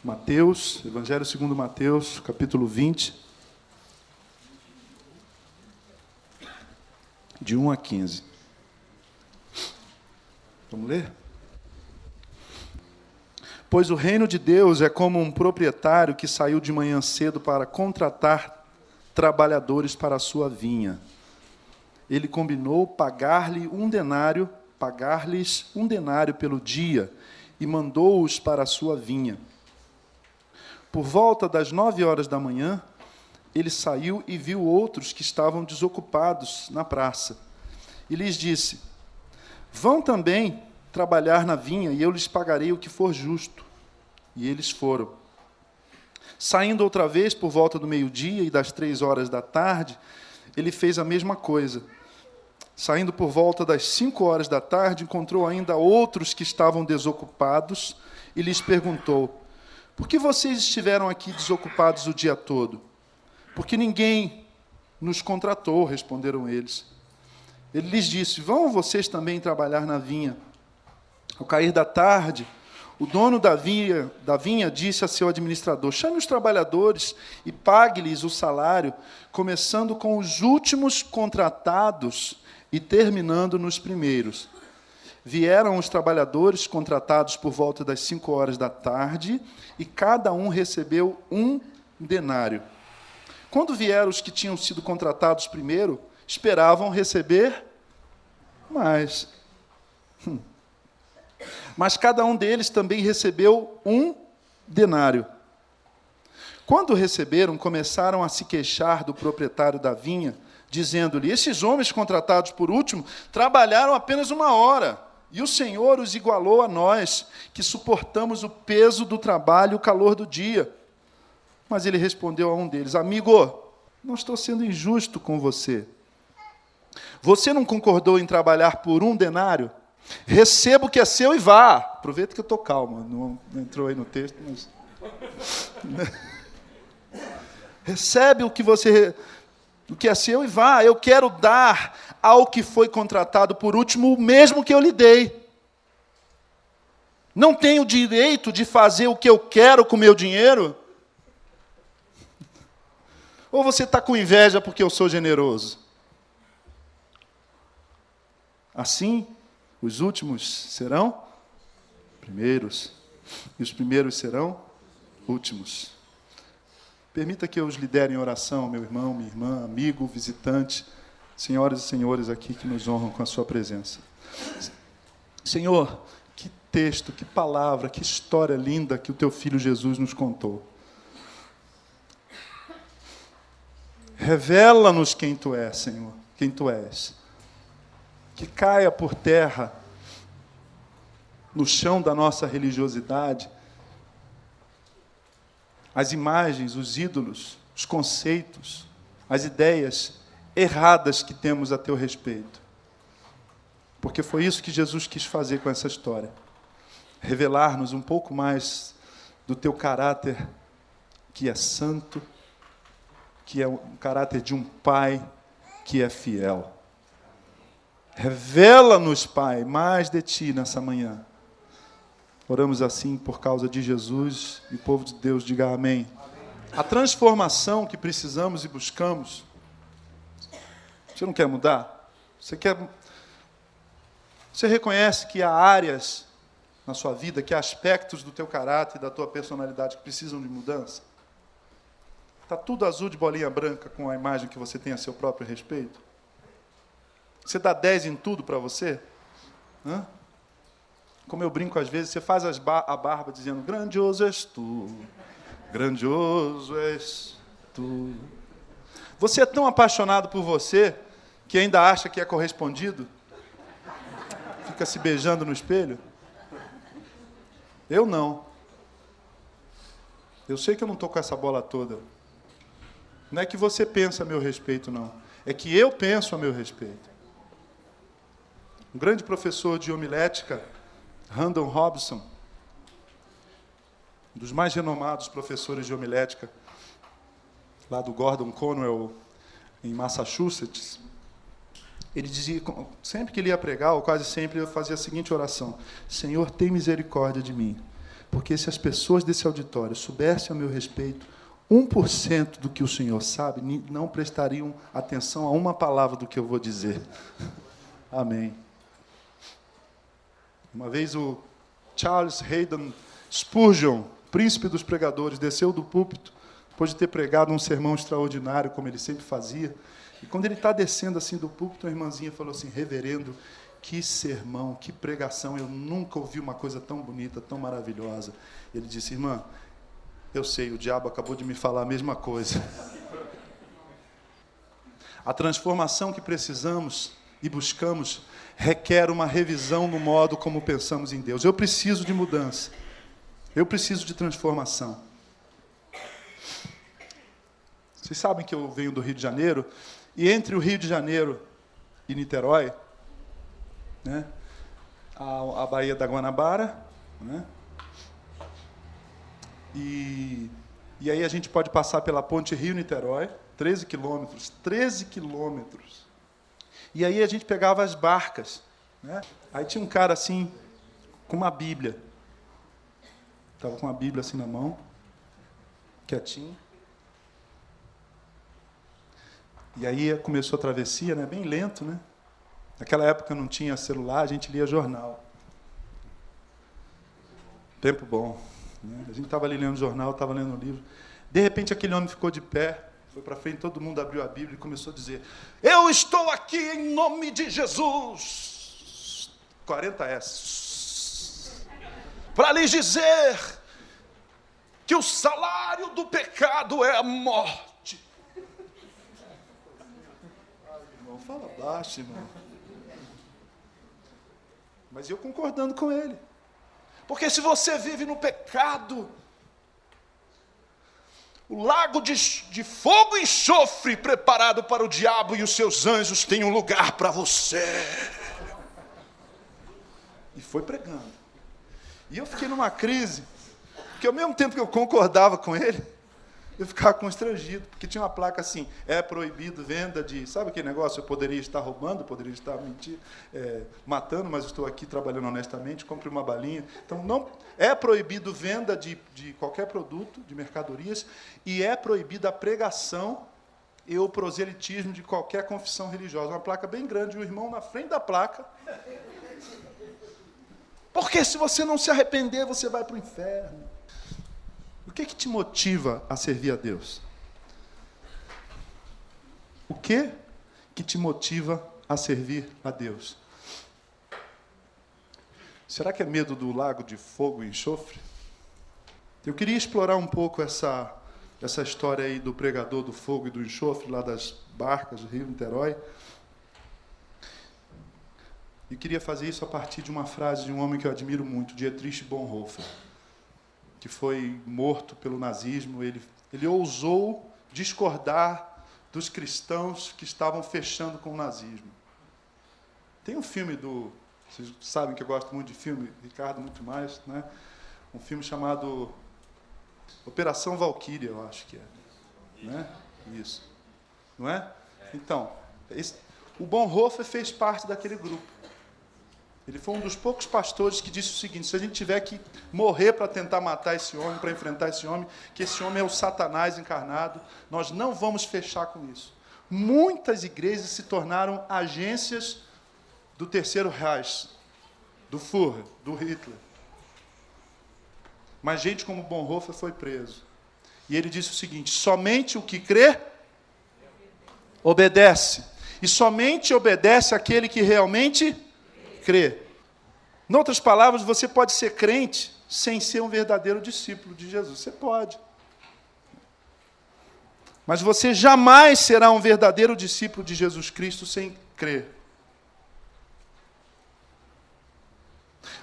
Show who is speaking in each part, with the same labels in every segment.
Speaker 1: Mateus, Evangelho segundo Mateus, capítulo 20, de 1 a 15. Vamos ler? Pois o reino de Deus é como um proprietário que saiu de manhã cedo para contratar trabalhadores para a sua vinha. Ele combinou pagar-lhes um denário pelo dia e mandou-os para a sua vinha. Por volta das 9 horas da manhã, ele saiu e viu outros que estavam desocupados na praça. E lhes disse: vão também trabalhar na vinha, e eu lhes pagarei o que for justo. E eles foram. Saindo outra vez por volta do meio-dia e das 3 horas da tarde, ele fez a mesma coisa. Saindo por volta das 5 horas da tarde, encontrou ainda outros que estavam desocupados e lhes perguntou: por que vocês estiveram aqui desocupados o dia todo? Porque ninguém nos contratou, responderam eles. Ele lhes disse: vão vocês também trabalhar na vinha. Ao cair da tarde, o dono da vinha disse a seu administrador: chame os trabalhadores e pague-lhes o salário, começando com os últimos contratados e terminando nos primeiros. Vieram os trabalhadores contratados por volta das 5 horas da tarde, e cada um recebeu um denário. Quando vieram os que tinham sido contratados primeiro, esperavam receber mais. Mas cada um deles também recebeu um denário. Quando receberam, começaram a se queixar do proprietário da vinha, dizendo-lhe: esses homens contratados por último trabalharam apenas 1 hora, e o Senhor os igualou a nós, que suportamos o peso do trabalho e o calor do dia. Mas ele respondeu a um deles: amigo, não estou sendo injusto com você. Você não concordou em trabalhar por 1 denário? Receba o que é seu e vá. Aproveita que eu estou calmo, não entrou aí no texto, mas... Recebe o que é seu e vá. Eu quero dar ao que foi contratado por último o mesmo que eu lhe dei. Não tenho direito de fazer o que eu quero com o meu dinheiro? Ou você está com inveja porque eu sou generoso? Assim, os últimos serão primeiros, e os primeiros serão últimos. Permita que eu os lidere em oração, meu irmão, minha irmã, amigo, visitante, senhoras e senhores aqui que nos honram com a sua presença. Senhor, que texto, que palavra, que história linda que o teu Filho Jesus nos contou. Revela-nos quem tu és, Senhor, quem tu és. Que caia por terra, no chão da nossa religiosidade, as imagens, os ídolos, os conceitos, as ideias erradas que temos a teu respeito. Porque foi isso que Jesus quis fazer com essa história. Revelar-nos um pouco mais do teu caráter, que é santo, que é o caráter de um pai que é fiel. Revela-nos, Pai, mais de Ti nessa manhã. Oramos assim por causa de Jesus, e o povo de Deus diga amém. A transformação que precisamos e buscamos, você não quer mudar? Você reconhece que há áreas na sua vida, que há aspectos do teu caráter e da tua personalidade que precisam de mudança? Está tudo azul de bolinha branca com a imagem que você tem a seu próprio respeito? Você dá 10 em tudo para você? Hã? Como eu brinco às vezes, você faz a barba dizendo: grandioso és tu, grandioso és tu. Você é tão apaixonado por você que ainda acha que é correspondido? Fica se beijando no espelho? Eu não. Eu sei que eu não estou com essa bola toda. Não é que você pensa a meu respeito, não. É que eu penso a meu respeito. Um grande professor de homilética, Randall Robinson, um dos mais renomados professores de homilética, lá do Gordon Conwell, em Massachusetts, ele dizia, sempre que ele ia pregar, ou quase sempre, ele fazia a seguinte oração: Senhor, tem misericórdia de mim, Porque se as pessoas desse auditório soubessem a meu respeito 1% do que o Senhor sabe, não prestariam atenção a uma palavra do que eu vou dizer. Amém. Uma vez o Charles Haddon Spurgeon, príncipe dos pregadores, desceu do púlpito, depois de ter pregado um sermão extraordinário, como ele sempre fazia. E quando ele está descendo assim do púlpito, uma irmãzinha falou assim: reverendo, que sermão, que pregação, eu nunca ouvi uma coisa tão bonita, tão maravilhosa. Ele disse: irmã, eu sei, o diabo acabou de me falar a mesma coisa. A transformação que precisamos e buscamos requer uma revisão no modo como pensamos em Deus. Eu preciso de mudança. Eu preciso de transformação. Vocês sabem que eu venho do Rio de Janeiro, e entre o Rio de Janeiro e Niterói, né, a Baía da Guanabara, né, e aí a gente pode passar pela ponte Rio-Niterói, 13 quilômetros, e aí a gente pegava as barcas, né? Aí tinha um cara assim, com uma Bíblia, estava com uma Bíblia assim na mão, quietinho, e aí começou a travessia, né? Bem lento, né? Naquela época não tinha celular, a gente lia jornal. Tempo bom. Né? A gente estava ali lendo jornal, estava lendo um livro. De repente, aquele homem ficou de pé, foi para frente, todo mundo abriu a Bíblia e começou a dizer: eu estou aqui em nome de Jesus. 40 S. Para lhes dizer que o salário do pecado é a morte. Ai, irmão, fala baixo, irmão. Mas eu concordando com ele. Porque se você vive no pecado, o lago de fogo e enxofre preparado para o diabo e os seus anjos tem um lugar para você. E foi pregando. E eu fiquei numa crise, porque ao mesmo tempo que eu concordava com ele, eu ficava constrangido, porque tinha uma placa assim: é proibido venda de... Sabe aquele negócio? Eu poderia estar roubando, poderia estar mentindo, matando, mas estou aqui trabalhando honestamente, compre uma balinha. Então, não é proibido venda de qualquer produto, de mercadorias, e é proibida a pregação e o proselitismo de qualquer confissão religiosa. Uma placa bem grande, o irmão na frente da placa. Porque se você não se arrepender, você vai para o inferno. O que te motiva a servir a Deus? O que te motiva a servir a Deus? Será que é medo do lago de fogo e enxofre? Eu queria explorar um pouco essa história aí do pregador do fogo e do enxofre, lá das barcas do Rio Niterói. E queria fazer isso a partir de uma frase de um homem que eu admiro muito, Dietrich Bonhoeffer, que foi morto pelo nazismo. Ele ousou discordar dos cristãos que estavam fechando com o nazismo. Tem um filme vocês sabem que eu gosto muito de filme, Ricardo muito mais, né? Um filme chamado Operação Valquíria, eu acho que é. Né? Isso. Não é? Então, o Bonhoeffer fez parte daquele grupo. Ele foi um dos poucos pastores que disse o seguinte: se a gente tiver que morrer para tentar matar esse homem, para enfrentar esse homem, que esse homem é o Satanás encarnado, nós não vamos fechar com isso. Muitas igrejas se tornaram agências do Terceiro Reich, do Führer, do Hitler. Mas gente como Bonhoeffer foi preso. E ele disse o seguinte: somente o que crê, obedece. E somente obedece aquele que realmente crê. Em outras palavras, você pode ser crente sem ser um verdadeiro discípulo de Jesus. Você pode. Mas você jamais será um verdadeiro discípulo de Jesus Cristo sem crer.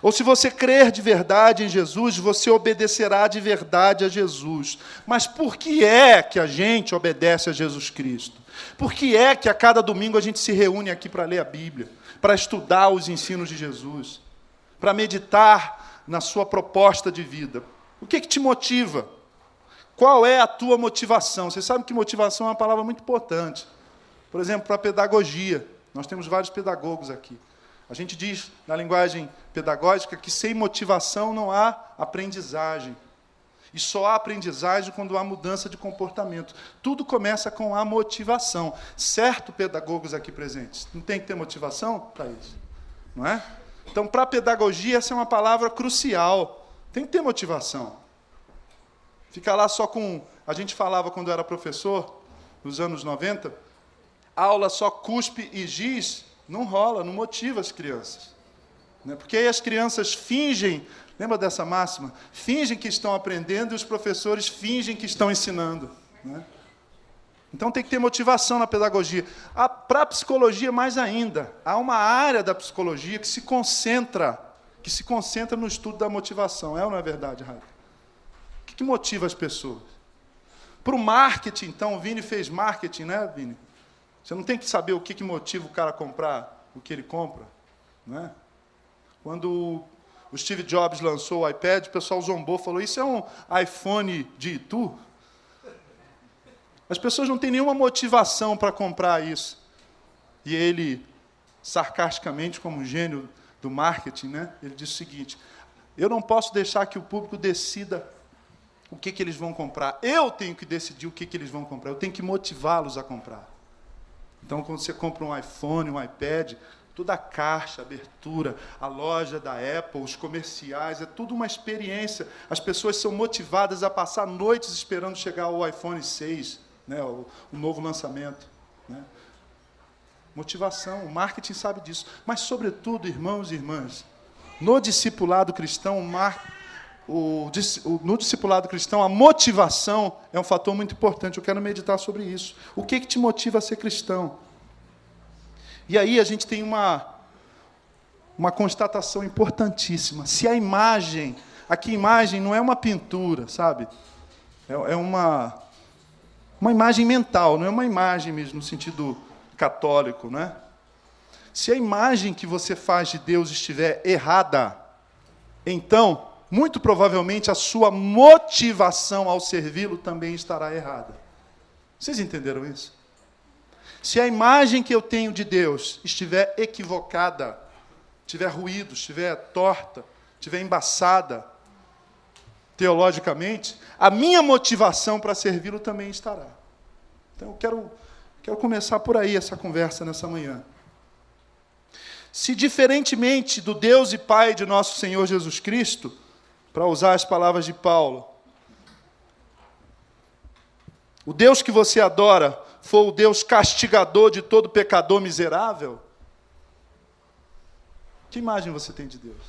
Speaker 1: Ou se você crer de verdade em Jesus, você obedecerá de verdade a Jesus. Mas por que é que a gente obedece a Jesus Cristo? Por que é que a cada domingo a gente se reúne aqui para ler a Bíblia, para estudar os ensinos de Jesus, para meditar na sua proposta de vida? O que te motiva? Qual é a tua motivação? Você sabe que motivação é uma palavra muito importante. Por exemplo, para a pedagogia. Nós temos vários pedagogos aqui. A gente diz, na linguagem pedagógica, que sem motivação não há aprendizagem. E só há aprendizagem quando há mudança de comportamento. Tudo começa com a motivação. Certo, pedagogos aqui presentes? Não tem que ter motivação para isso, não é? Então, para a pedagogia, essa é uma palavra crucial. Tem que ter motivação. Ficar lá só com... A gente falava quando era professor, nos anos 90, aula só cuspe e giz, não rola, não motiva as crianças. Né? Porque aí as crianças fingem... Lembra dessa máxima? Fingem que estão aprendendo e os professores fingem que estão ensinando. Né? Então tem que ter motivação na pedagogia. Para a psicologia, mais ainda. Há uma área da psicologia que se concentra no estudo da motivação. É ou não é verdade, Raika? O que motiva as pessoas? Para o marketing, então, o Vini fez marketing, né, Vini? Você não tem que saber o que motiva o cara a comprar o que ele compra. Né? Quando o Steve Jobs lançou o iPad, o pessoal zombou, falou, isso é um iPhone de Itu? As pessoas não têm nenhuma motivação para comprar isso. E ele, sarcasticamente, como um gênio do marketing, né, ele disse o seguinte, eu não posso deixar que o público decida o que eles vão comprar. Eu tenho que decidir o que eles vão comprar. Eu tenho que motivá-los a comprar. Então, quando você compra um iPhone, um iPad... Toda a caixa, a abertura, a loja da Apple, os comerciais, é tudo uma experiência. As pessoas são motivadas a passar noites esperando chegar o iPhone 6, né, o novo lançamento. Né? Motivação, o marketing sabe disso. Mas, sobretudo, irmãos e irmãs, no discipulado cristão, no discipulado cristão, a motivação é um fator muito importante. Eu quero meditar sobre isso. O que te motiva a ser cristão? E aí a gente tem uma constatação importantíssima. Se a imagem, aqui imagem não é uma pintura, sabe? É uma imagem mental, não é uma imagem mesmo no sentido católico, né? Se a imagem que você faz de Deus estiver errada, então, muito provavelmente, a sua motivação ao servi-lo também estará errada. Vocês entenderam isso? Se a imagem que eu tenho de Deus estiver equivocada, tiver ruído, estiver torta, estiver embaçada, teologicamente, a minha motivação para servi-lo também estará. Então, eu quero começar por aí essa conversa nessa manhã. Se, diferentemente do Deus e Pai de nosso Senhor Jesus Cristo, para usar as palavras de Paulo, o Deus que você adora for o Deus castigador de todo pecador miserável, que imagem você tem de Deus?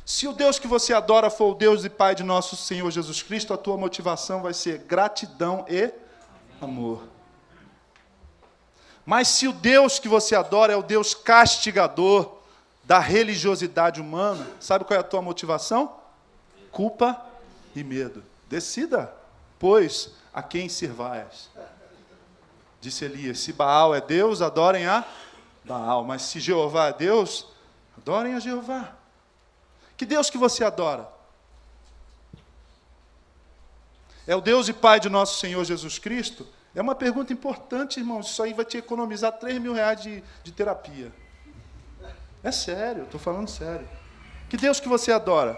Speaker 1: Se o Deus que você adora for o Deus e Pai de nosso Senhor Jesus Cristo, a tua motivação vai ser gratidão e amor. Mas se o Deus que você adora é o Deus castigador da religiosidade humana, sabe qual é a tua motivação? Culpa e medo. Decida, pois, a quem sirvais. Disse Elias, se Baal é Deus, adorem a Baal. Mas se Jeová é Deus, adorem a Jeová. Que Deus que você adora? É o Deus e Pai de nosso Senhor Jesus Cristo? É uma pergunta importante, irmãos. Isso aí vai te economizar R$3.000 de terapia. É sério, estou falando sério. Que Deus que você adora?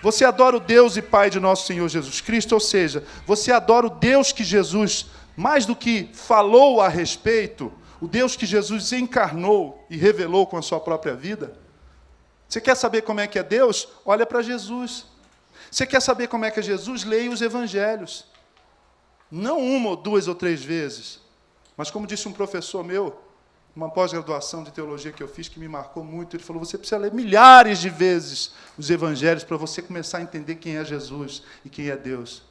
Speaker 1: Você adora o Deus e Pai de nosso Senhor Jesus Cristo? Ou seja, você adora o Deus que Jesus... mais do que falou a respeito, o Deus que Jesus encarnou e revelou com a sua própria vida. Você quer saber como é que é Deus? Olha para Jesus. Você quer saber como é que é Jesus? Leia os evangelhos. Não uma ou duas ou três vezes, mas como disse um professor meu, uma pós-graduação de teologia que eu fiz, que me marcou muito, ele falou, você precisa ler milhares de vezes os evangelhos para você começar a entender quem é Jesus e quem é Deus.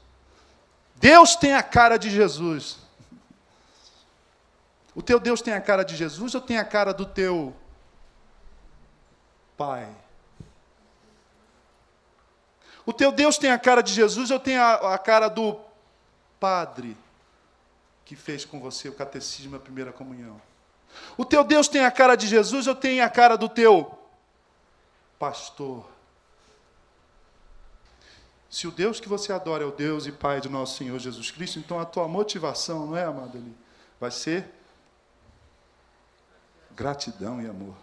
Speaker 1: Deus tem a cara de Jesus. O teu Deus tem a cara de Jesus ou tem a cara do teu pai? O teu Deus tem a cara de Jesus ou tem a cara do padre que fez com você o catecismo e a primeira comunhão? O teu Deus tem a cara de Jesus ou tem a cara do teu pastor? Se o Deus que você adora é o Deus e Pai de nosso Senhor Jesus Cristo, então a tua motivação, não é, amado ali, vai ser gratidão e amor.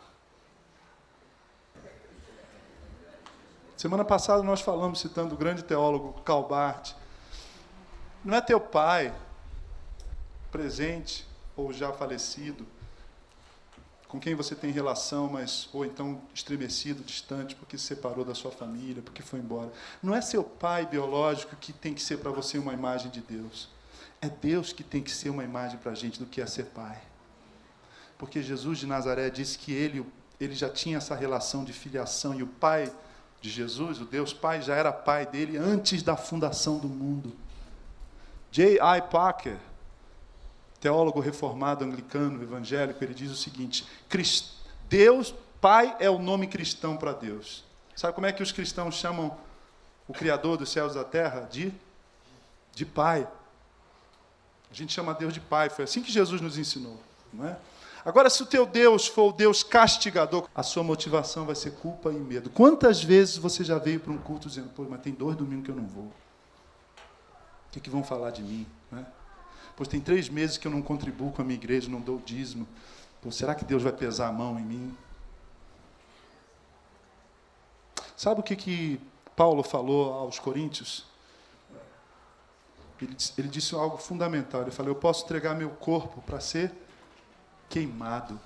Speaker 1: Semana passada nós falamos, citando o grande teólogo Karl Barth, não é teu pai, presente ou já falecido, com quem você tem relação, mas ou então estremecido, distante, porque se separou da sua família, porque foi embora. Não é seu pai biológico que tem que ser para você uma imagem de Deus. É Deus que tem que ser uma imagem para a gente do que é ser pai. Porque Jesus de Nazaré disse que ele já tinha essa relação de filiação, e o pai de Jesus, o Deus Pai, já era pai dele antes da fundação do mundo. J.I. Packer, teólogo reformado anglicano, evangélico, ele diz o seguinte: Deus, Pai, é o nome cristão para Deus. Sabe como é que os cristãos chamam o Criador dos céus e da terra? De Pai. A gente chama Deus de Pai, foi assim que Jesus nos ensinou, não é? Agora, se o teu Deus for o Deus castigador, a sua motivação vai ser culpa e medo. Quantas vezes você já veio para um culto dizendo: pô, mas tem 2 domingos que eu não vou. O que vão falar de mim? Né? Pois tem 3 meses que eu não contribuo com a minha igreja, não dou dízimo. Pô, será que Deus vai pesar a mão em mim? Sabe o que Paulo falou aos Coríntios? Ele disse algo fundamental. Ele falou: eu posso entregar meu corpo para ser queimado.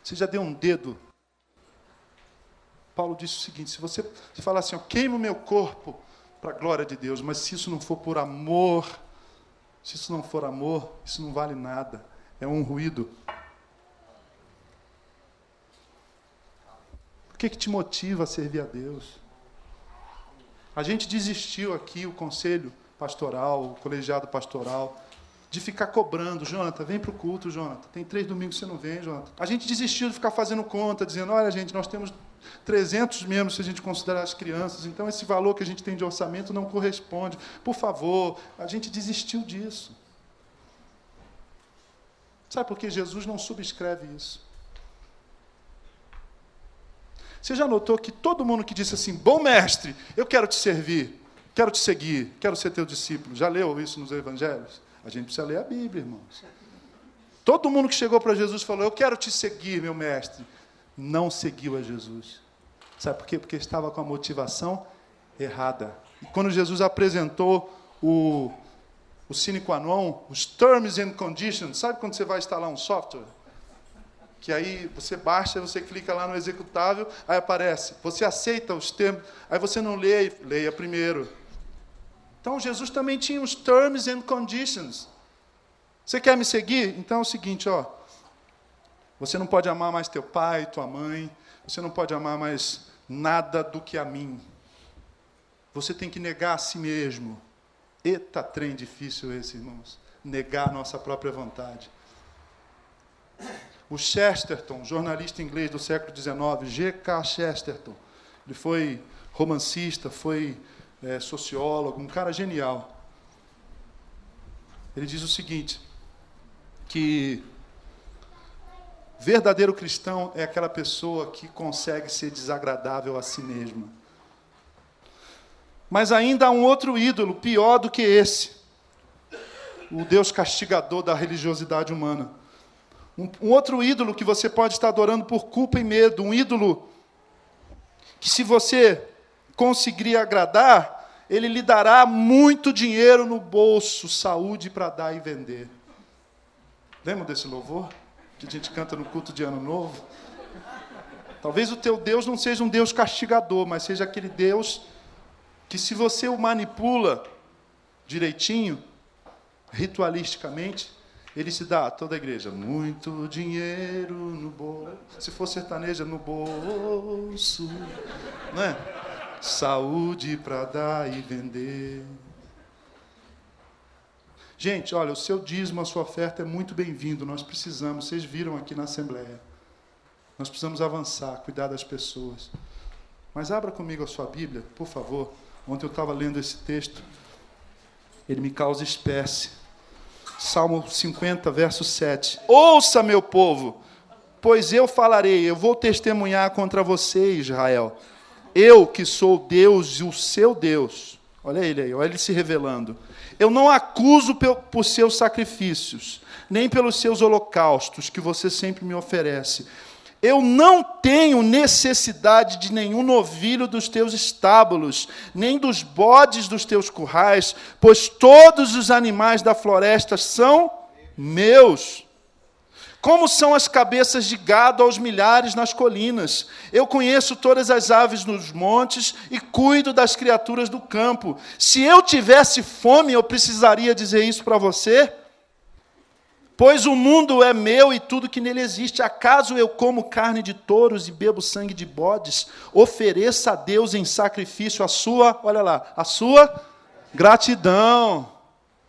Speaker 1: Você já deu um dedo? Paulo disse o seguinte: se você falar assim, eu queimo meu corpo para a glória de Deus, mas se isso não for por amor, se isso não for amor, isso não vale nada. É um ruído. O que te motiva a servir a Deus? A gente desistiu aqui, o conselho pastoral, o colegiado pastoral, de ficar cobrando: Jonathan, vem para o culto, Jonathan. Tem 3 domingos que você não vem, Jonathan. A gente desistiu de ficar fazendo conta, dizendo: olha, gente, nós temos 300 membros se a gente considerar as crianças, então esse valor que a gente tem de orçamento não corresponde. Por favor, a gente desistiu disso. Sabe por que Jesus não subscreve isso? Você já notou que todo mundo que disse assim: bom mestre, eu quero te servir, quero te seguir, quero ser teu discípulo, já leu isso nos evangelhos? A gente precisa ler a Bíblia, irmãos. Todo mundo que chegou para Jesus e falou: eu quero te seguir, meu mestre, não seguiu a Jesus. Sabe por quê? Porque estava com a motivação errada. E quando Jesus apresentou o sine qua non, os terms and conditions, sabe quando você vai instalar um software? Que aí você baixa, você clica lá no executável, aí aparece, você aceita os termos, aí você não lê, leia primeiro. Então, Jesus também tinha os terms and conditions. Você quer me seguir? Então é o seguinte, ó. Você não pode amar mais teu pai, tua mãe. Você não pode amar mais nada do que a mim. Você tem que negar a si mesmo. Eita, trem difícil esse, irmãos. Negar a nossa própria vontade. O Chesterton, jornalista inglês do século XIX, G.K. Chesterton, ele foi romancista, foi sociólogo, um cara genial. Ele diz o seguinte, que verdadeiro cristão é aquela pessoa que consegue ser desagradável a si mesma. Mas ainda há um outro ídolo, pior do que esse, o Deus castigador da religiosidade humana. Um outro ídolo que você pode estar adorando por culpa e medo, um ídolo que, se você conseguir agradar, ele lhe dará muito dinheiro no bolso, saúde para dar e vender. Lembra desse louvor que a gente canta no culto de Ano Novo? Talvez o teu Deus não seja um Deus castigador, mas seja aquele Deus que, se você o manipula direitinho, ritualisticamente, ele se dá a toda a igreja muito dinheiro no bolso. Se for sertaneja, no bolso, não é? Saúde para dar e vender. Gente, olha, o seu dízimo, a sua oferta é muito bem-vindo. Nós precisamos, vocês viram aqui na Assembleia. Nós precisamos avançar, cuidar das pessoas. Mas abra comigo a sua Bíblia, por favor. Ontem eu estava lendo esse texto. Ele me causa espécie. Salmo 50, verso 7. Ouça, meu povo, pois eu falarei, eu vou testemunhar contra você, Israel. Eu que sou Deus e o seu Deus. Olha ele aí, olha ele se revelando. Eu não acuso por seus sacrifícios, nem pelos seus holocaustos, que você sempre me oferece. Eu não tenho necessidade de nenhum novilho dos teus estábulos, nem dos bodes dos teus currais, pois todos os animais da floresta são meus. Como são as cabeças de gado aos milhares nas colinas. Eu conheço todas as aves nos montes e cuido das criaturas do campo. Se eu tivesse fome, eu precisaria dizer isso para você? Pois o mundo é meu e tudo que nele existe. Acaso eu como carne de touros e bebo sangue de bodes? Ofereça a Deus em sacrifício a sua, olha lá, a sua gratidão.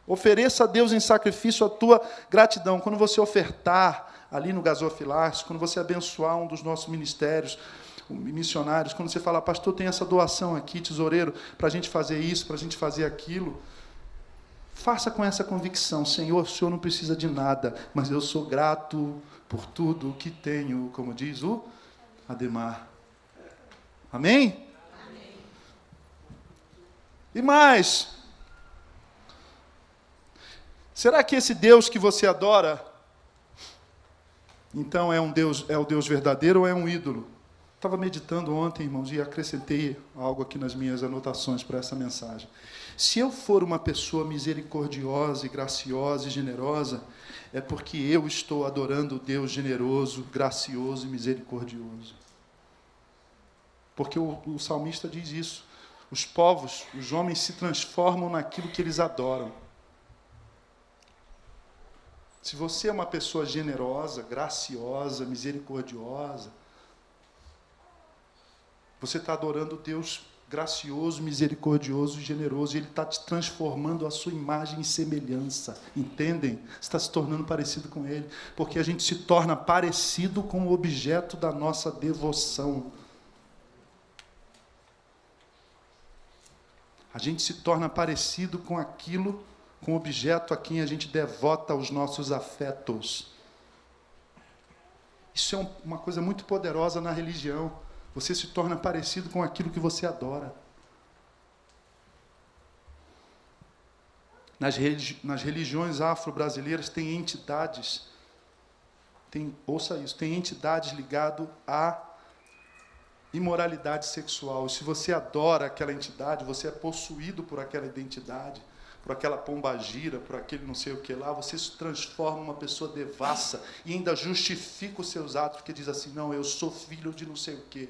Speaker 1: Ofereça a Deus em sacrifício a tua gratidão. Quando você ofertar ali no gasofilácio, quando você abençoar um dos nossos ministérios, missionários, quando você falar, pastor, tem essa doação aqui, tesoureiro, para a gente fazer isso, para a gente fazer aquilo, faça com essa convicção, Senhor, o Senhor não precisa de nada, mas eu sou grato por tudo o que tenho, como diz o Ademar. Amém? Amém. E mais, será que esse Deus que você adora, então é o Deus verdadeiro ou é um ídolo? Estava meditando ontem, irmãos, e acrescentei algo aqui nas minhas anotações para essa mensagem. Se eu for uma pessoa misericordiosa e graciosa e generosa, é porque eu estou adorando o Deus generoso, gracioso e misericordioso. Porque o salmista diz isso. Os povos, os homens se transformam naquilo que eles adoram. Se você é uma pessoa generosa, graciosa, misericordiosa, você está adorando Deus gracioso, misericordioso e generoso, e Ele está te transformando a sua imagem e semelhança, entendem? Você está se tornando parecido com Ele, porque a gente se torna parecido com o objeto da nossa devoção. A gente se torna parecido com aquilo, com o objeto a quem a gente devota os nossos afetos. Isso é uma coisa muito poderosa na religião. Você se torna parecido com aquilo que você adora. Nas religiões afro-brasileiras tem entidades, ouça isso, tem entidades ligadas à imoralidade sexual. Se você adora aquela entidade, você é possuído por aquela identidade, por aquela pombagira, por aquele não sei o que lá, você se transforma em uma pessoa devassa e ainda justifica os seus atos, porque diz assim, não, eu sou filho de não sei o quê.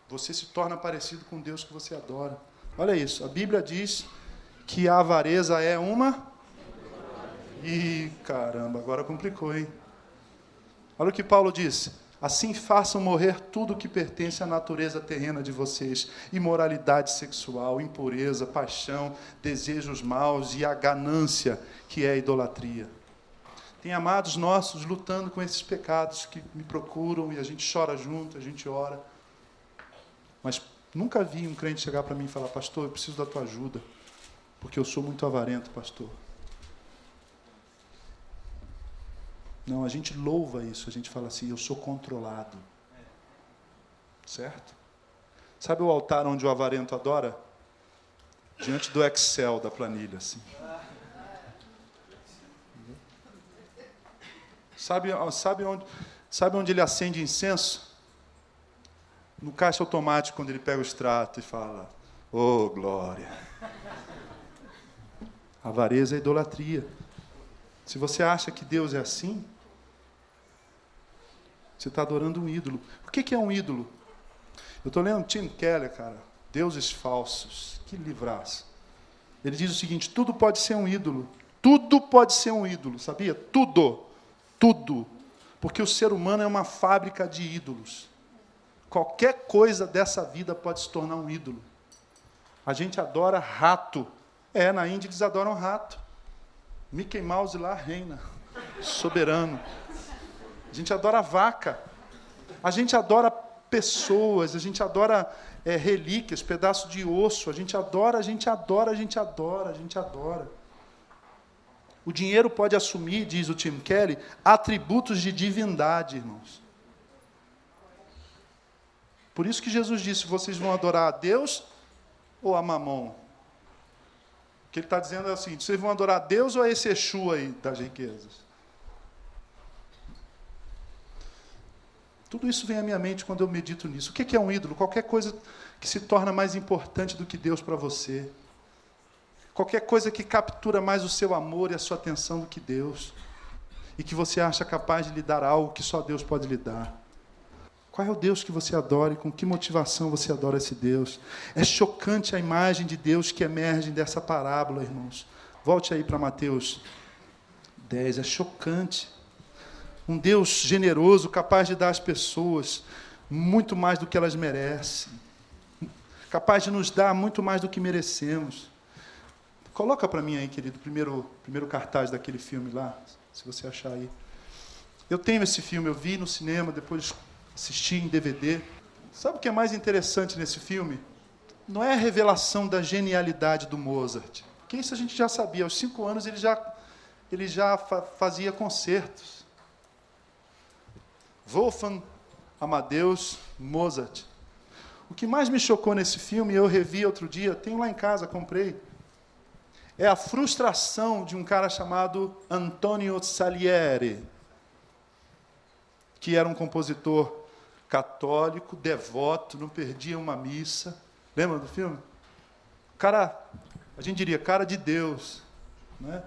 Speaker 1: Você se torna parecido com Deus que você adora. Olha isso, a Bíblia diz que a avareza é uma... Ih, caramba, agora complicou, hein? Olha o que Paulo diz. Assim façam morrer tudo que pertence à natureza terrena de vocês. Imoralidade sexual, impureza, paixão, desejos maus e a ganância, que é a idolatria. Tem amados nossos lutando com esses pecados que me procuram e a gente chora junto, a gente ora. Mas nunca vi um crente chegar para mim e falar, pastor, eu preciso da tua ajuda, porque eu sou muito avarento, pastor. Não, a gente louva isso, a gente fala assim, eu sou controlado. Certo? Sabe o altar onde o avarento adora? Diante do Excel da planilha, assim. Sabe onde ele acende incenso? No caixa automático, quando ele pega o extrato e fala, oh, glória. Avareza é idolatria. Se você acha que Deus é assim, você está adorando um ídolo. O que é um ídolo? Eu estou lendo Tim Keller, cara, Deuses Falsos. Que livraço. Ele diz o seguinte, tudo pode ser um ídolo. Tudo pode ser um ídolo, sabia? Tudo. Tudo. Porque o ser humano é uma fábrica de ídolos. Qualquer coisa dessa vida pode se tornar um ídolo. A gente adora rato. Na Índia eles adoram rato. Mickey Mouse lá reina. Soberano. A gente adora vaca. A gente adora pessoas. A gente adora relíquias, pedaços de osso. A gente adora, a gente adora, a gente adora, a gente adora. O dinheiro pode assumir, diz o Tim Keller, atributos de divindade, irmãos. Por isso que Jesus disse, vocês vão adorar a Deus ou a Mamon? O que ele está dizendo é o seguinte, vocês vão adorar a Deus ou a esse Exu aí das riquezas? Tudo isso vem à minha mente quando eu medito nisso. O que é um ídolo? Qualquer coisa que se torna mais importante do que Deus para você. Qualquer coisa que captura mais o seu amor e a sua atenção do que Deus. E que você acha capaz de lhe dar algo que só Deus pode lhe dar. Qual é o Deus que você adora e com que motivação você adora esse Deus? É chocante a imagem de Deus que emerge dessa parábola, irmãos. Volte aí para Mateus 10. É chocante. Um Deus generoso, capaz de dar às pessoas muito mais do que elas merecem. Capaz de nos dar muito mais do que merecemos. Coloca para mim aí, querido, primeiro cartaz daquele filme lá, se você achar aí. Eu tenho esse filme, eu vi no cinema, depois assisti em DVD. Sabe o que é mais interessante nesse filme? Não é a revelação da genialidade do Mozart. Porque isso a gente já sabia. Aos 5 anos ele já fazia concertos. Wolfgang Amadeus Mozart. O que mais me chocou nesse filme, eu revi outro dia, tenho lá em casa, comprei, é a frustração de um cara chamado Antonio Salieri, que era um compositor católico, devoto, não perdia uma missa. Lembra do filme? Cara, a gente diria, cara de Deus, né?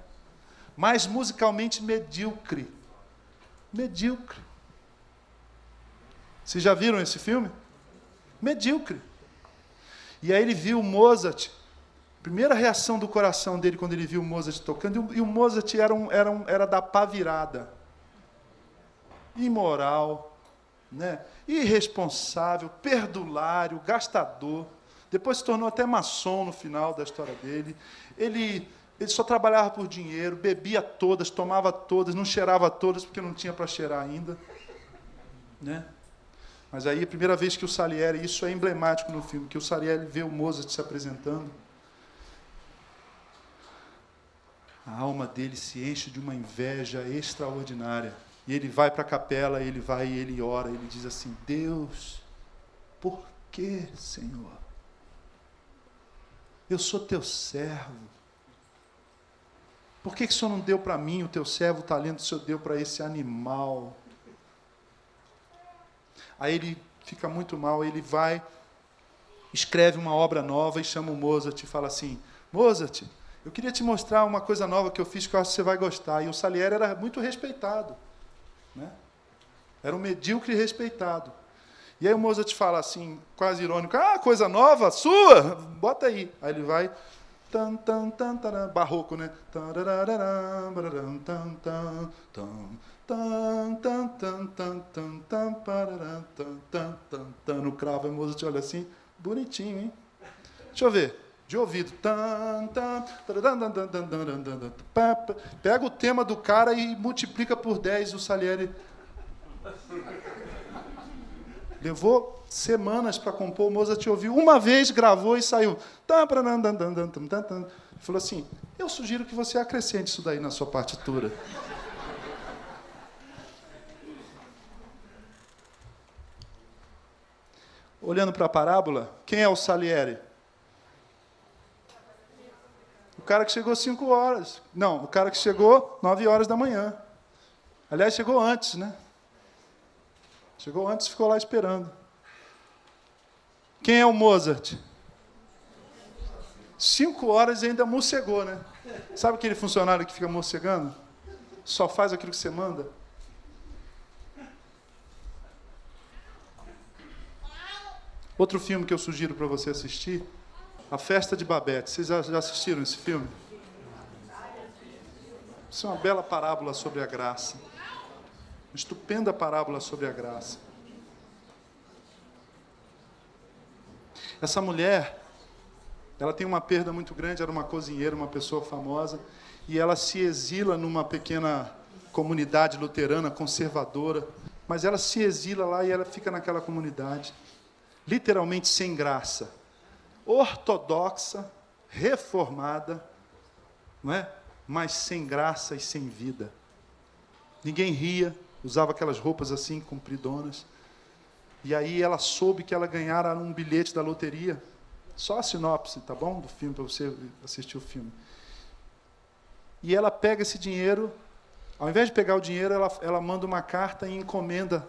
Speaker 1: Mas musicalmente medíocre. Medíocre. Vocês já viram esse filme? Medíocre. E aí ele viu Mozart. Primeira reação do coração dele quando ele viu Mozart tocando, e o Mozart era da pá virada. Imoral, né? Irresponsável, perdulário, gastador. Depois se tornou até maçom no final da história dele. Ele só trabalhava por dinheiro, bebia todas, tomava todas, não cheirava todas porque não tinha para cheirar ainda, né? Mas aí, a primeira vez que o Salieri, isso é emblemático no filme, que o Salieri vê o Mozart se apresentando, a alma dele se enche de uma inveja extraordinária. E ele vai para a capela, ele vai e ele ora, ele diz assim, Deus, por que, Senhor? Eu sou teu servo. Por que o Senhor não deu para mim, o teu servo, o talento que o Senhor deu para esse animal? Aí ele fica muito mal, ele vai, escreve uma obra nova e chama o Mozart e fala assim, Mozart, eu queria te mostrar uma coisa nova que eu fiz que eu acho que você vai gostar. E o Salieri era muito respeitado, né? Era um medíocre respeitado. E aí o Mozart fala assim, quase irônico, coisa nova, sua? Bota aí. Aí ele vai, barroco, né? No cravo, e Mozart olha assim, bonitinho, hein? Deixa eu ver, de ouvido. Pega o tema do cara e multiplica por 10, o Salieri levou semanas para compor, o Mozart ouviu uma vez, gravou e saiu. Falou assim, eu sugiro que você acrescente isso daí na sua partitura. Olhando para a parábola, quem é o Salieri? O cara que chegou 5 horas. Não, o cara que chegou 9 horas da manhã. Aliás, chegou antes, né? Chegou antes e ficou lá esperando. Quem é o Mozart? 5 horas e ainda morcegou, né? Sabe aquele funcionário que fica morcegando? Só faz aquilo que você manda? Outro filme que eu sugiro para você assistir, A Festa de Babette. Vocês já assistiram esse filme? Isso é uma bela parábola sobre a graça. Uma estupenda parábola sobre a graça. Essa mulher, ela tem uma perda muito grande, era uma cozinheira, uma pessoa famosa, e ela se exila numa pequena comunidade luterana, conservadora, mas ela se exila lá e ela fica naquela comunidade, literalmente sem graça, ortodoxa, reformada, não é? Mas sem graça e sem vida. Ninguém ria, usava aquelas roupas assim, compridonas. E aí ela soube que ela ganhara um bilhete da loteria. Só a sinopse, tá bom? Do filme, para você assistir o filme. E ela pega esse dinheiro, ao invés de pegar o dinheiro, ela manda uma carta e encomenda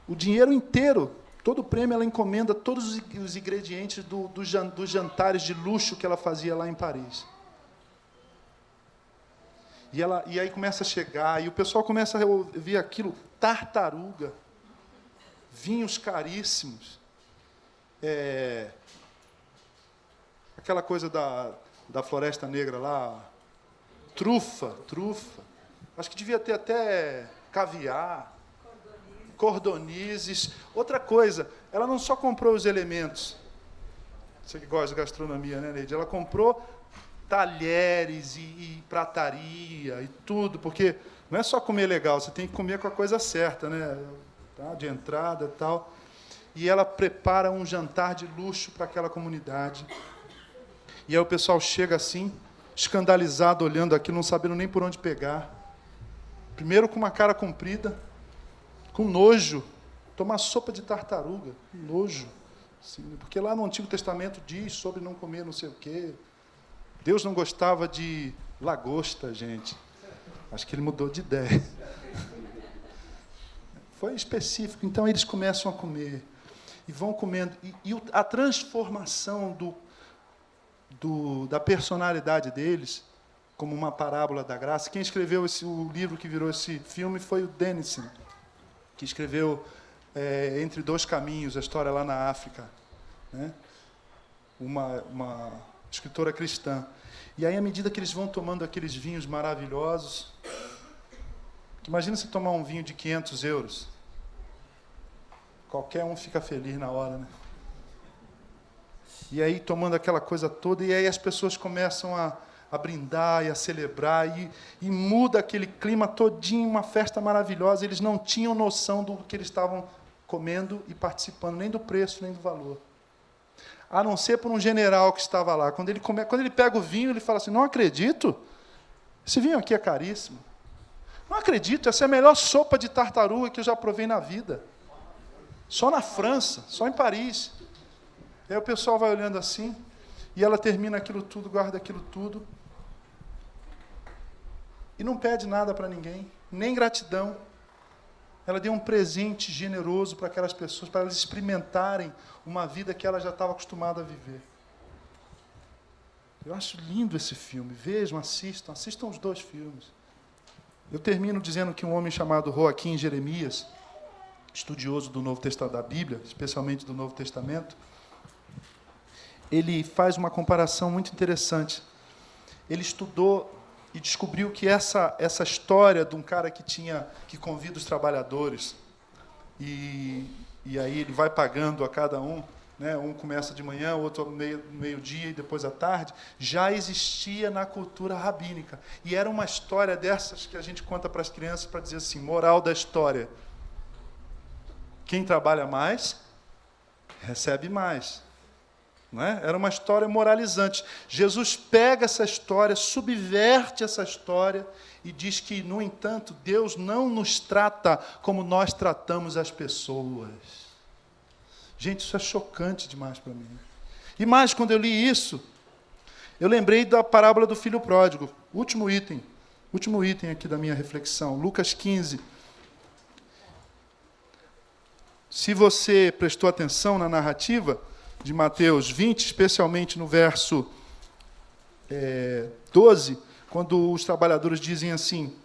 Speaker 1: o dinheiro inteiro, todo o prêmio, ela encomenda todos os ingredientes dos jantares de luxo que ela fazia lá em Paris. E aí começa a chegar, e o pessoal começa a ouvir aquilo, tartaruga, vinhos caríssimos, aquela coisa da Floresta Negra lá, trufa. Acho que devia ter até caviar, cordonizes. Outra coisa, ela não só comprou os elementos, você que gosta de gastronomia, né, Neide? Ela comprou talheres e prataria e tudo, porque não é só comer legal, você tem que comer com a coisa certa, né? Tá? De entrada e tal. E ela prepara um jantar de luxo para aquela comunidade. E aí o pessoal chega assim, escandalizado, olhando aquilo, não sabendo nem por onde pegar. Primeiro com uma cara comprida, com nojo, tomar sopa de tartaruga, com nojo. Assim, porque lá no Antigo Testamento diz sobre não comer não sei o quê. Deus não gostava de lagosta, gente. Acho que ele mudou de ideia. Foi específico. Então, eles começam a comer. E vão comendo. E a transformação da personalidade deles, como uma parábola da graça. Quem escreveu o livro que virou esse filme foi o Denison, que escreveu Entre Dois Caminhos, a história lá na África. Né? Uma escritora cristã. E aí, à medida que eles vão tomando aqueles vinhos maravilhosos, imagina você tomar um vinho de 500 euros. Qualquer um fica feliz na hora, né? E aí, tomando aquela coisa toda, e aí as pessoas começam a brindar e a celebrar, e muda aquele clima todinho, uma festa maravilhosa. Eles não tinham noção do que eles estavam comendo e participando, nem do preço, nem do valor. A não ser por um general que estava lá. Quando ele pega o vinho, ele fala assim, não acredito, esse vinho aqui é caríssimo. Não acredito, essa é a melhor sopa de tartaruga que eu já provei na vida. Só na França, só em Paris. Aí o pessoal vai olhando assim, e ela termina aquilo tudo, guarda aquilo tudo, e não pede nada para ninguém, nem gratidão. Ela deu um presente generoso para aquelas pessoas, para elas experimentarem uma vida que ela já estava acostumada a viver. Eu acho lindo esse filme. Vejam, assistam os dois filmes. Eu termino dizendo que um homem chamado Joaquim Jeremias, estudioso do Novo Testamento, da Bíblia, especialmente do Novo Testamento, ele faz uma comparação muito interessante. Ele estudou e descobriu que essa história de um cara que convida os trabalhadores, e aí ele vai pagando a cada um, né? Um começa de manhã, o outro meio-dia e depois à tarde, já existia na cultura rabínica. E era uma história dessas que a gente conta para as crianças para dizer assim, moral da história. Quem trabalha mais, recebe mais. Não é? Era uma história moralizante. Jesus pega essa história, subverte essa história e diz que, no entanto, Deus não nos trata como nós tratamos as pessoas. Gente, isso é chocante demais para mim. E mais, quando eu li isso, eu lembrei da parábola do filho pródigo. Último item aqui da minha reflexão, Lucas 15. Se você prestou atenção na narrativa de Mateus 20, especialmente no verso 12, quando os trabalhadores dizem assim,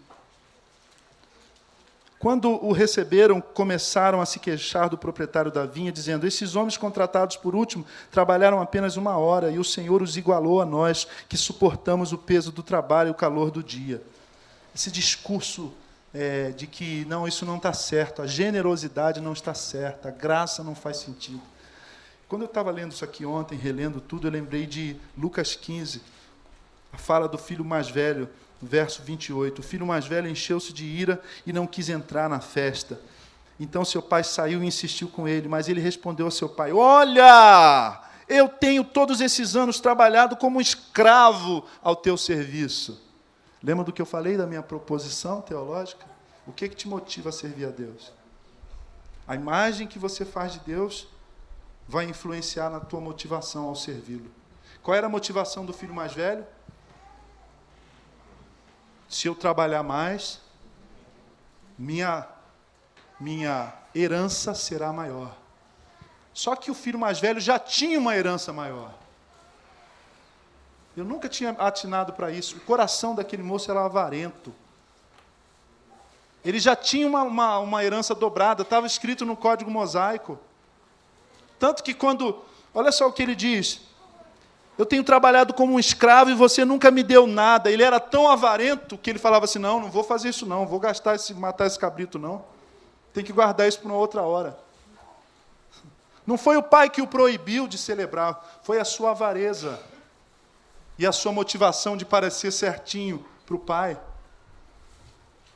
Speaker 1: quando o receberam, começaram a se queixar do proprietário da vinha, dizendo, esses homens contratados por último trabalharam apenas 1 hora, e o Senhor os igualou a nós, que suportamos o peso do trabalho e o calor do dia. Esse discurso de que, não, isso não está certo, a generosidade não está certa, a graça não faz sentido. Quando eu estava lendo isso aqui ontem, relendo tudo, eu lembrei de Lucas 15, a fala do filho mais velho, verso 28. O filho mais velho encheu-se de ira e não quis entrar na festa. Então seu pai saiu e insistiu com ele, mas ele respondeu ao seu pai, olha, eu tenho todos esses anos trabalhado como escravo ao teu serviço. Lembra do que eu falei da minha proposição teológica? O que te motiva a servir a Deus? A imagem que você faz de Deus vai influenciar na tua motivação ao servi-lo. Qual era a motivação do filho mais velho? Se eu trabalhar mais, minha minha herança será maior. Só que o filho mais velho já tinha uma herança maior. Eu nunca tinha atinado para isso. O coração daquele moço era avarento. Ele já tinha uma herança dobrada, estava escrito no Código Mosaico. Tanto que quando... Olha só o que ele diz. Eu tenho trabalhado como um escravo e você nunca me deu nada. Ele era tão avarento que ele falava assim, não vou fazer isso não, vou matar esse cabrito não. Tem que guardar isso para uma outra hora. Não foi o pai que o proibiu de celebrar, foi a sua avareza e a sua motivação de parecer certinho para o pai.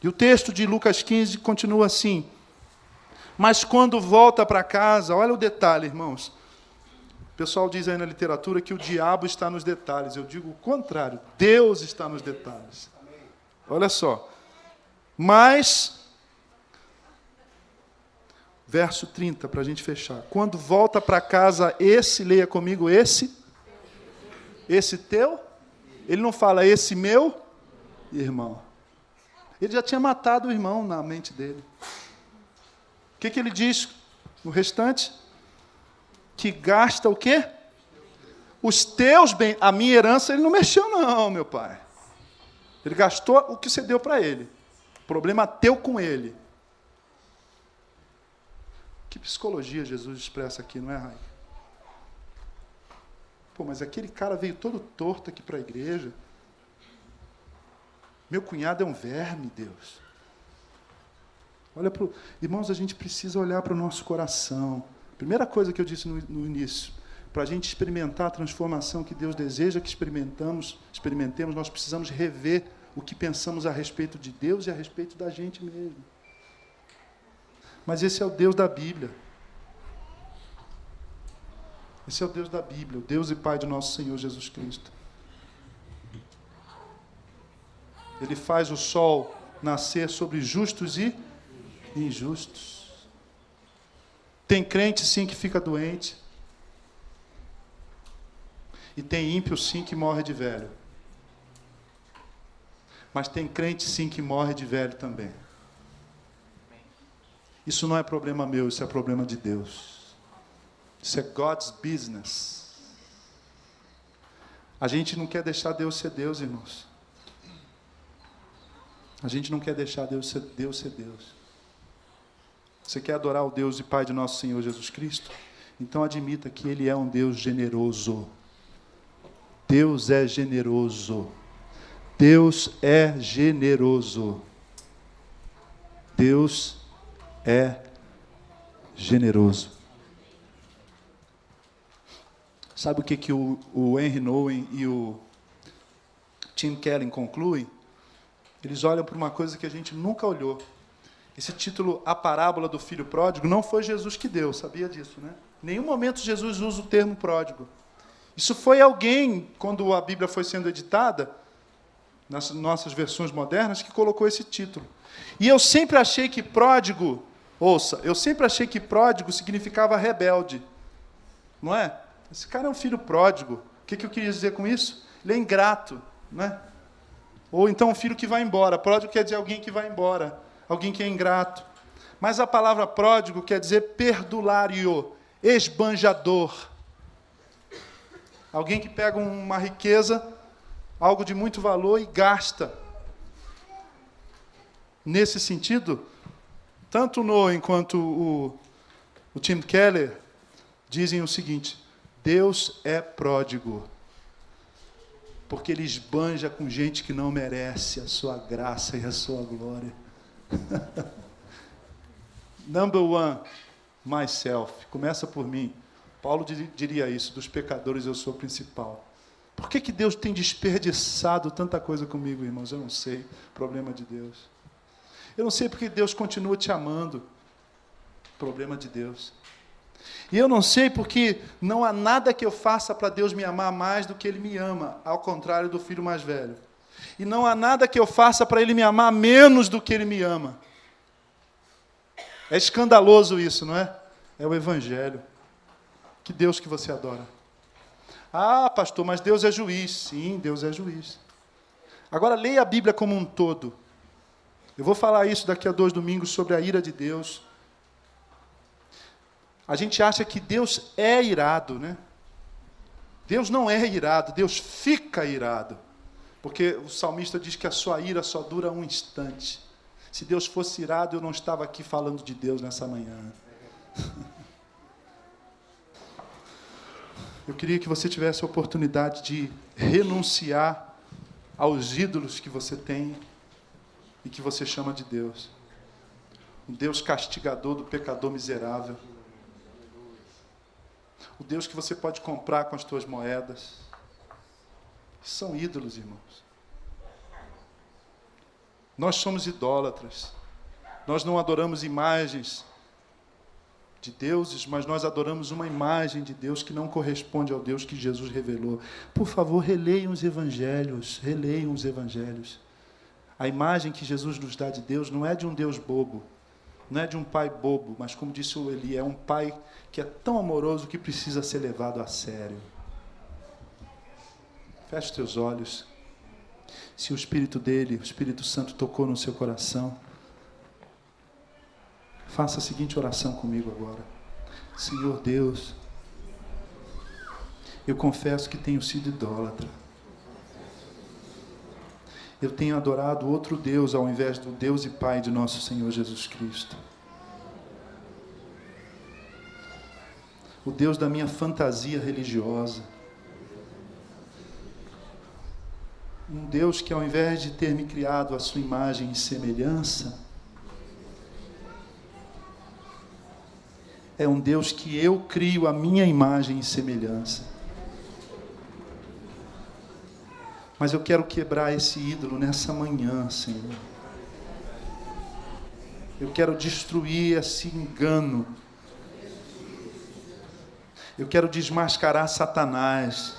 Speaker 1: E o texto de Lucas 15 continua assim. Mas quando volta para casa, olha o detalhe, irmãos. O pessoal diz aí na literatura que o diabo está nos detalhes. Eu digo o contrário, Deus está nos detalhes. Olha só. Mas... Verso 30, para a gente fechar. Quando volta para casa leia comigo, esse teu, ele não fala esse meu irmão. Ele já tinha matado o irmão na mente dele. O que ele diz no restante? Que gasta o quê? Os teus bens, a minha herança ele não mexeu não, meu pai. Ele gastou o que você deu para ele. Problema teu com ele. Que psicologia Jesus expressa aqui, não é, Rai? Pô, mas aquele cara veio todo torto aqui para a igreja. Meu cunhado é um verme, Deus. Olha pro... Irmãos, a gente precisa olhar para o nosso coração. Primeira coisa que eu disse no início, para a gente experimentar a transformação que Deus deseja que experimentemos, nós precisamos rever o que pensamos a respeito de Deus e a respeito da gente mesmo. Mas esse é o Deus da Bíblia. Esse é o Deus da Bíblia, o Deus e Pai de nosso Senhor Jesus Cristo. Ele faz o sol nascer sobre justos e injustos. Tem crente, sim, que fica doente. E tem ímpio, sim, que morre de velho. Mas tem crente, sim, que morre de velho também. Isso não é problema meu, isso é problema de Deus. Isso é God's business. A gente não quer deixar Deus ser Deus, irmãos. A gente não quer deixar Deus ser Deus. Você quer adorar o Deus e Pai de nosso Senhor Jesus Cristo? Então admita que Ele é um Deus generoso. Deus é generoso. Deus é generoso. Deus é generoso. Sabe o que o Henry Nouwen e o Tim Keller concluem? Eles olham para uma coisa que a gente nunca olhou. Esse título, A Parábola do Filho Pródigo, não foi Jesus que deu, sabia disso, né? Em nenhum momento Jesus usa o termo pródigo. Isso foi alguém, quando a Bíblia foi sendo editada, nas nossas versões modernas, que colocou esse título. E eu sempre achei que pródigo, eu sempre achei que pródigo significava rebelde. Não é? Esse cara é um filho pródigo. O que eu queria dizer com isso? Ele é ingrato, não é? Ou então um filho que vai embora. Pródigo quer dizer alguém que vai embora, alguém que é ingrato. Mas a palavra pródigo quer dizer perdulário, esbanjador. Alguém que pega uma riqueza, algo de muito valor e gasta. Nesse sentido, tanto o Nouwen quanto o Tim Keller dizem o seguinte: Deus é pródigo, porque Ele esbanja com gente que não merece a sua graça e a sua glória. Number one, myself. Começa por mim. Paulo diria isso, dos pecadores eu sou o principal. Por que Deus tem desperdiçado tanta coisa comigo, irmãos? Eu não sei. Problema de Deus. Eu não sei porque Deus continua te amando. Problema de Deus. E eu não sei porque não há nada que eu faça para Deus me amar mais do que Ele me ama, ao contrário do filho mais velho. E não há nada que eu faça para Ele me amar menos do que Ele me ama. É escandaloso isso, não é? É o Evangelho. Que Deus que você adora. Ah, pastor, mas Deus é juiz. Sim, Deus é juiz. Agora leia a Bíblia como um todo. Eu vou falar isso daqui a 2 domingos sobre a ira de Deus, A gente acha que Deus é irado, né? Deus não é irado, Deus fica irado. Porque o salmista diz que a sua ira só dura um instante. Se Deus fosse irado, eu não estava aqui falando de Deus nessa manhã. Eu queria que você tivesse a oportunidade de renunciar aos ídolos que você tem e que você chama de Deus. Um Deus castigador do pecador miserável. O Deus que você pode comprar com as suas moedas. São ídolos, irmãos. Nós somos idólatras. Nós não adoramos imagens de deuses, mas nós adoramos uma imagem de Deus que não corresponde ao Deus que Jesus revelou. Por favor, releiam os evangelhos. Releiam os evangelhos. A imagem que Jesus nos dá de Deus não é de um Deus bobo. Não é de um pai bobo, mas como disse o Eli, é um pai que é tão amoroso que precisa ser levado a sério. Feche os teus olhos. Se o Espírito dele, o Espírito Santo tocou no seu coração, faça a seguinte oração comigo agora. Senhor Deus, eu confesso que tenho sido idólatra. Eu tenho adorado outro Deus ao invés do Deus e Pai de nosso Senhor Jesus Cristo. O Deus da minha fantasia religiosa. Um Deus que ao invés de ter me criado a sua imagem e semelhança, é um Deus que eu crio a minha imagem e semelhança. Mas eu quero quebrar esse ídolo nessa manhã, Senhor. Eu quero destruir esse engano. Eu quero desmascarar Satanás.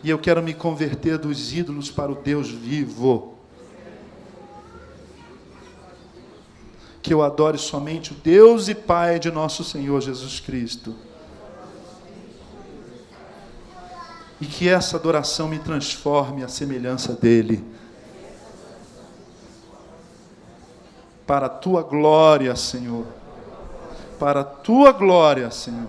Speaker 1: E eu quero me converter dos ídolos para o Deus vivo. Que eu adore somente o Deus e Pai de nosso Senhor Jesus Cristo. E que essa adoração me transforme à semelhança dele. Para a tua glória, Senhor. Para a tua glória, Senhor.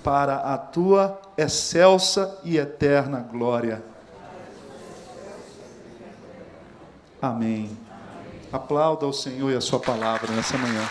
Speaker 1: Para a tua excelsa e eterna glória. Amém. Aplauda o Senhor e a sua palavra nessa manhã.